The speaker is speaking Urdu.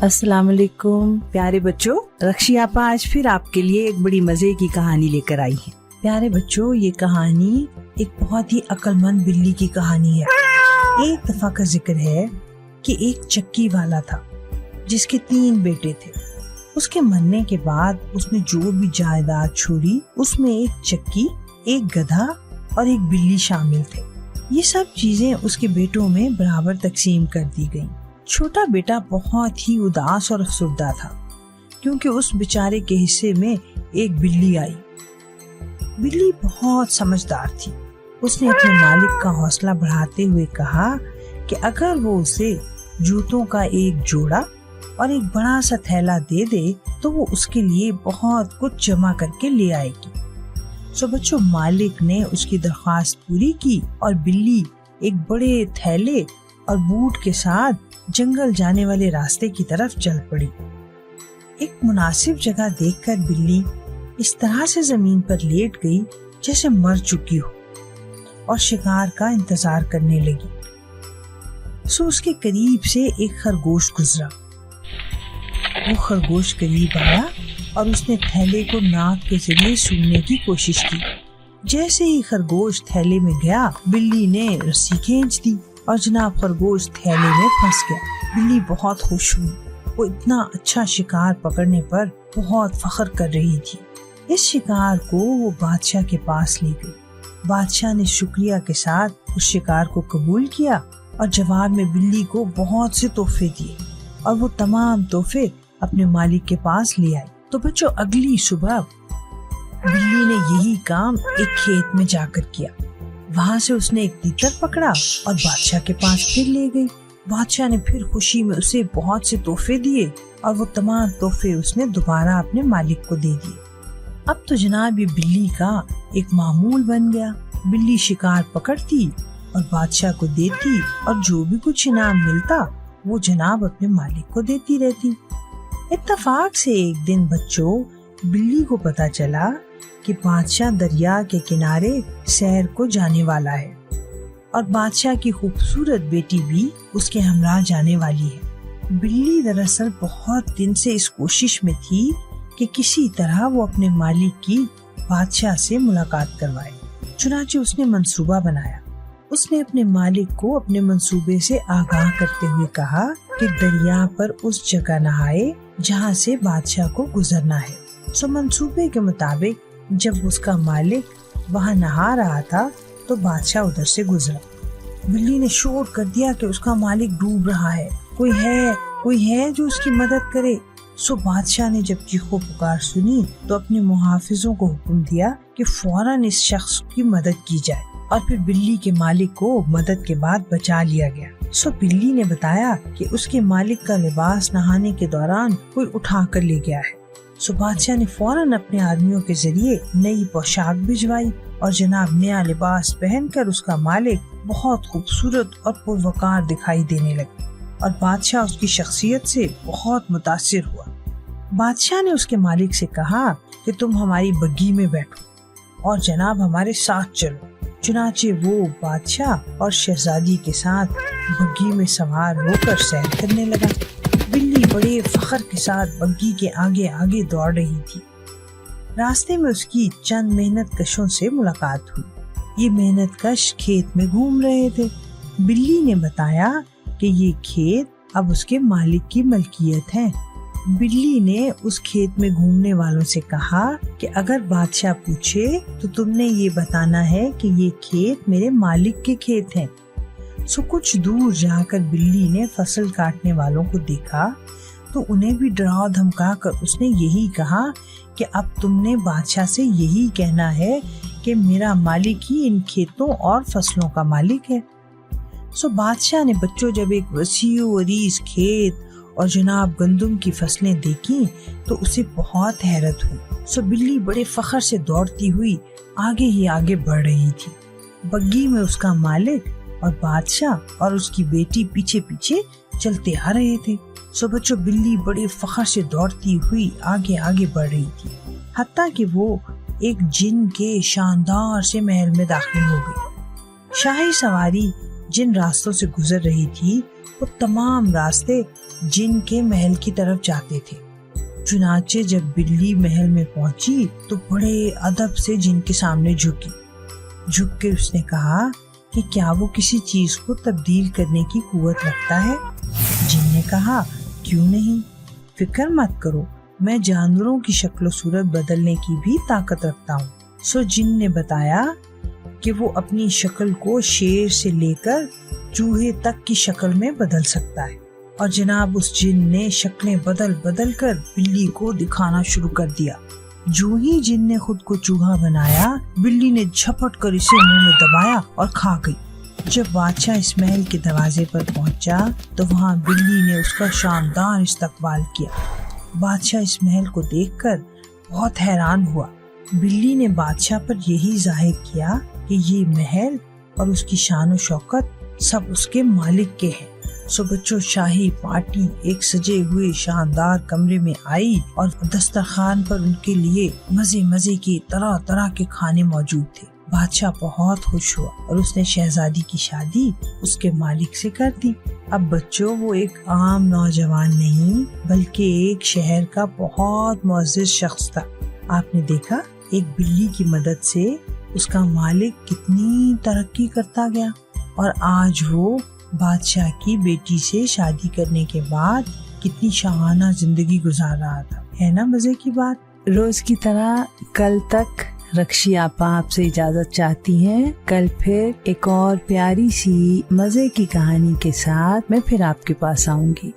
السلام علیکم پیارے بچوں، رکشی آپا آج پھر آپ کے لیے ایک بڑی مزے کی کہانی لے کر آئی ہے۔ پیارے بچوں، یہ کہانی ایک بہت ہی عقل مند بلی کی کہانی ہے۔ ایک دفعہ کا ذکر ہے کہ ایک چکی والا تھا جس کے 3 بیٹے تھے۔ اس کے مرنے کے بعد اس نے جو بھی جائیداد چھوڑی اس میں ایک چکی، ایک گدھا اور ایک بلی شامل تھے۔ یہ سب چیزیں اس کے بیٹوں میں برابر تقسیم کر دی گئیں۔ چھوٹا بیٹا بہت ہی اداس اور افسردہ تھا کیونکہ اس بیچارے کے حصے میں ایک بلی آئی۔ بلی بہت سمجھدار تھی۔ اس نے اپنے مالک کا حوصلہ بڑھاتے ہوئے کہا کہ اگر وہ اسے جوتوں کا ایک جوڑا اور ایک بڑا سا تھیلا دے دے تو وہ اس کے لیے بہت کچھ جمع کر کے لے آئے گی۔ سو بچوں، مالک نے اس کی درخواست پوری کی اور بلی ایک بڑے تھیلے اور بوٹ کے ساتھ جنگل جانے والے راستے کی طرف چل پڑی۔ ایک مناسب جگہ دیکھ کر بلی اس طرح سے زمین پر لیٹ گئی جیسے مر چکی ہو اور شکار کا انتظار کرنے لگی۔ سو اس کے قریب سے ایک خرگوش گزرا۔ وہ خرگوش قریب آیا اور اس نے تھیلے کو ناک کے ذریعے سونگنے کی کوشش کی۔ جیسے ہی خرگوش تھیلے میں گیا، بلی نے رسی کھینچ دی اور جناب خرگوش تھیلے میں پھنس گیا۔ بلی بہت خوش ہوئی۔ وہ اتنا اچھا شکار پکڑنے پر بہت فخر کر رہی تھی۔ اس شکار کو وہ بادشاہ کے پاس لے گئی۔ بادشاہ نے شکریہ کے ساتھ اس شکار کو قبول کیا اور جواب میں بلی کو بہت سے تحفے دیے اور وہ تمام تحفے اپنے مالک کے پاس لے آئی۔ تو بچوں، اگلی صبح بلی نے یہی کام ایک کھیت میں جا کر کیا۔ وہاں سے اس نے ایک تیتر پکڑا اور بادشاہ کے پاس پھر لے گئی۔ بادشاہ نے پھر خوشی میں اسے بہت سے تحفے دیے اور وہ تمام تحفے اس نے دوبارہ اپنے مالک کو دے دیے۔ اب تو جناب یہ بلی کا ایک معمول بن گیا۔ بلی شکار پکڑتی اور بادشاہ کو دیتی اور جو بھی کچھ انعام ملتا وہ جناب اپنے مالک کو دیتی رہتی۔ اتفاق سے ایک دن بچوں، بلی کو پتا چلا کہ بادشاہ دریا کے کنارے سیر کو جانے والا ہے اور بادشاہ کی خوبصورت بیٹی بھی اس کے ہمراہ جانے والی ہے۔ بلی دراصل بہت دن سے اس کوشش میں تھی کہ کسی طرح وہ اپنے مالک کی بادشاہ سے ملاقات کروائے۔ چنانچہ اس نے منصوبہ بنایا۔ اس نے اپنے مالک کو اپنے منصوبے سے آگاہ کرتے ہوئے کہا کہ دریا پر اس جگہ نہائے جہاں سے بادشاہ کو گزرنا ہے۔ سو منصوبے کے مطابق جب اس کا مالک وہاں نہا رہا تھا تو بادشاہ ادھر سے گزرا۔ بلی نے شور کر دیا کہ اس کا مالک ڈوب رہا ہے، کوئی ہے جو اس کی مدد کرے۔ سو بادشاہ نے جب چیخو پکار سنی تو اپنے محافظوں کو حکم دیا کہ فوراً اس شخص کی مدد کی جائے اور پھر بلی کے مالک کو مدد کے بعد بچا لیا گیا۔ سو بلی نے بتایا کہ اس کے مالک کا لباس نہانے کے دوران کوئی اٹھا کر لے گیا ہے۔ سو بادشاہ نے فوراً اپنے آدمیوں کے ذریعے نئی پوشاک بھجوائی اور جناب نیا لباس پہن کر اس کا مالک بہت خوبصورت اور پروقار دکھائی دینے لگا اور بادشاہ اس کی شخصیت سے بہت متاثر ہوا۔ بادشاہ نے اس کے مالک سے کہا کہ تم ہماری بگی میں بیٹھو اور جناب ہمارے ساتھ چلو۔ چنانچہ وہ بادشاہ اور شہزادی کے ساتھ بگی میں سوار ہو کر سیر کرنے لگا۔ بلی بڑے فخر کے ساتھ بگی کے آگے آگے دوڑ رہی تھی۔ راستے میں اس کی چند محنت کشوں سے ملاقات ہوئی۔ یہ محنت کش کھیت میں گھوم رہے تھے۔ بلی نے بتایا کہ یہ کھیت اب اس کے مالک کی ملکیت ہے۔ بلی نے اس کھیت میں گھومنے والوں سے کہا کہ اگر بادشاہ پوچھے تو تم نے یہ بتانا ہے کہ یہ کھیت میرے مالک کے کھیت ہیں۔ سو کچھ دور جا کر بلی نے فصل کاٹنے والوں کو دیکھا تو انہیں بھی ڈرا دھمکا کر اس نے یہی کہا کہ اب تم نے بادشاہ سے یہی کہنا ہے کہ میرا مالک ہی ان کھیتوں اور فصلوں کا مالک ہے۔ سو بادشاہ نے بچوں جب ایک وسیع و عریض کھیت اور جناب گندم کی فصلیں دیکھی تو اسے بہت حیرت ہوئی۔ سو بلی بڑے فخر سے دوڑتی ہوئی آگے ہی آگے بڑھ رہی تھی۔ بگی میں اس کا مالک اور بادشاہ اور اس کی بیٹی پیچھے پیچھے چلتے آ رہے تھے۔ سو بچوں، بلی بڑے فخر سے دوڑتی ہوئی آگے آگے بڑھ رہی تھی، حتیٰ کہ وہ ایک جن کے شاندار سے محل میں داخل ہو گئی۔ شاہی سواری جن راستوں سے گزر رہی تھی وہ تمام راستے جن کے محل کی طرف جاتے تھے۔ چنانچہ جب بلی محل میں پہنچی تو بڑے ادب سے جن کے سامنے جھکی۔ جھک کے اس نے کہا کہ کیا وہ کسی چیز کو تبدیل کرنے کی قوت رکھتا ہے؟ جن نے کہا کیوں نہیں، فکر مت کرو، میں جانوروں کی شکل و صورت بدلنے کی بھی طاقت رکھتا ہوں۔ سو جن نے بتایا کہ وہ اپنی شکل کو شیر سے لے کر چوہے تک کی شکل میں بدل سکتا ہے، اور جناب اس جن نے شکلیں بدل بدل کر بلی کو دکھانا شروع کر دیا۔ جو ہی جن نے خود کو چوہا بنایا، بلی نے جھپٹ کر اسے منہ میں دبایا اور کھا گئی۔ جب بادشاہ اس محل کے دروازے پر پہنچا تو وہاں بلی نے اس کا شاندار استقبال کیا۔ بادشاہ اس محل کو دیکھ کر بہت حیران ہوا۔ بلی نے بادشاہ پر یہی ظاہر کیا کہ یہ محل اور اس کی شان و شوکت سب اس کے مالک کے ہیں۔ سو بچوں، شاہی پارٹی ایک سجے ہوئے شاندار کمرے میں آئی اور دسترخوان پر ان کے لیے مزے مزے کے طرح طرح کے کھانے موجود تھے۔ بادشاہ بہت خوش ہوا اور اس نے شہزادی کی شادی اس کے مالک سے کر دی۔ اب بچوں، وہ ایک عام نوجوان نہیں بلکہ ایک شہر کا بہت معزز شخص تھا۔ آپ نے دیکھا ایک بلی کی مدد سے اس کا مالک کتنی ترقی کرتا گیا، اور آج وہ بادشاہ کی بیٹی سے شادی کرنے کے بعد کتنی شاہانہ زندگی گزار رہا تھا۔ ہے نا مزے کی بات؟ روز کی طرح کل تک رکشی آپا آپ سے اجازت چاہتی ہیں۔ کل پھر ایک اور پیاری سی مزے کی کہانی کے ساتھ میں پھر آپ کے پاس آؤں گی۔